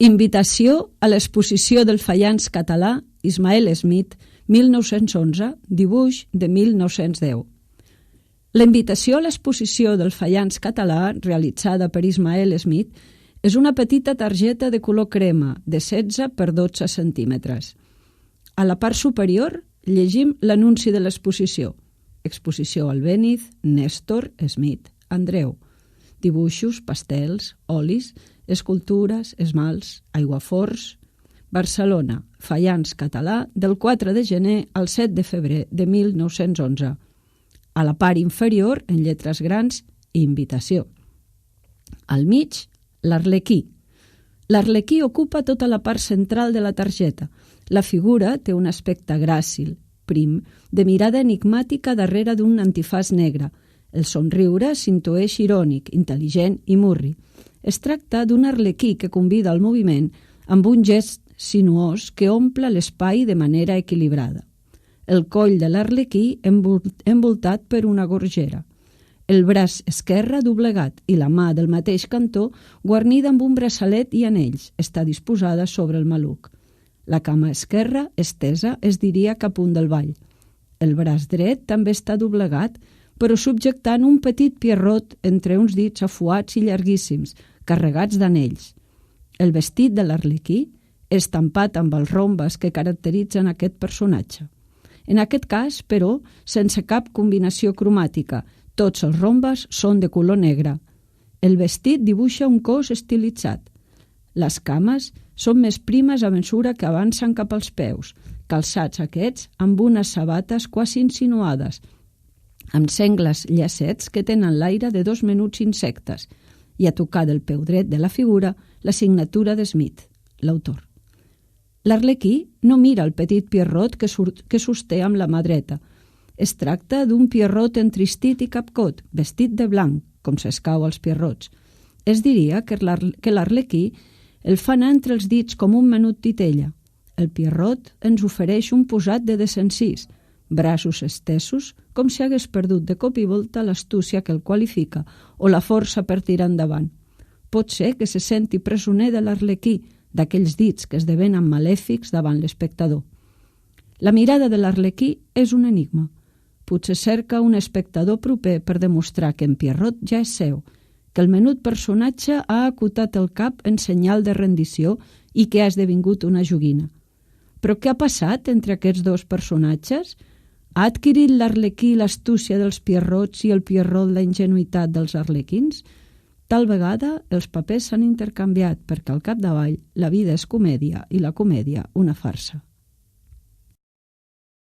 Invitació a l'exposició del faians català Ismael Smith, 1911, dibuix de 1910. La invitació a l'exposició del faians català, realitzada per Ismael Smith, és una petita targeta de color crema, de 16 per 12 centímetres. A la part superior llegim l'anunci de l'exposició. Exposició Albéniz, Néstor, Smith, Andreu. Dibuixos, pastels, olis, escultures, esmalts, aiguaforts. Barcelona, faians català, del 4 de gener al 7 de febrer de 1911. A la part inferior, en lletres grans, invitació. Al mig, l'Arlequí. L'Arlequí ocupa tota la part central de la targeta. La figura té un aspecte gràcil, prim, de mirada enigmàtica darrere d'un antifàs negre. El somriure s'intueix irònic, intel·ligent i murri. Es tracta d'un arlequí que convida al moviment amb un gest sinuós que omple l'espai de manera equilibrada. El coll de l'arlequí envoltat per una gorgera. El braç esquerre doblegat i la mà del mateix cantó guarnida amb un braçalet i anells està disposada sobre el maluc. La cama esquerra, estesa, es diria cap amunt del ball. El braç dret també està doblegat, però subjectant un petit pierrot entre uns dits afuats i llarguíssims, carregats d'anells. El vestit de l'arlequí és tampat amb els rombes que caracteritzen aquest personatge. En aquest cas, però, sense cap combinació cromàtica, tots els rombes són de color negre. El vestit dibuixa un cos estilitzat. Les cames són més primes a mesura que avancen cap als peus, calçats aquests amb unes sabates quasi insinuades, amb sengles llacets que tenen l'aire de 2 menuts insectes, i a tocar del peu dret de la figura la signatura de Smith, l'autor. L'arlequí no mira el petit pierrot que sosté amb la mà dreta. Es tracta d'un pierrot entristit i capcot, vestit de blanc, com s'escau als pierrots. Es diria que l'arlequí el fa anar entre els dits com un menut titella. El pierrot ens ofereix un posat de desencís, braços estesos, com si hagués perdut de cop i volta l'astúcia que el qualifica o la força per tirar endavant. Pot ser que se senti presoner de l'arlequí, d'aquells dits que esdevenen malèfics davant l'espectador. La mirada de l'arlequí és un enigma. Potser cerca un espectador proper per demostrar que en Pierrot ja és seu, que el menut personatge ha acotat el cap en senyal de rendició i que ha esdevingut una joguina. Però què ha passat entre aquests dos personatges? Ha adquirit l'arlequí l'astúcia dels pierrots i el pierrot la ingenuïtat dels arlequins? Tal vegada els papers s'han intercanviat perquè al capdavall la vida és comèdia i la comèdia una farsa.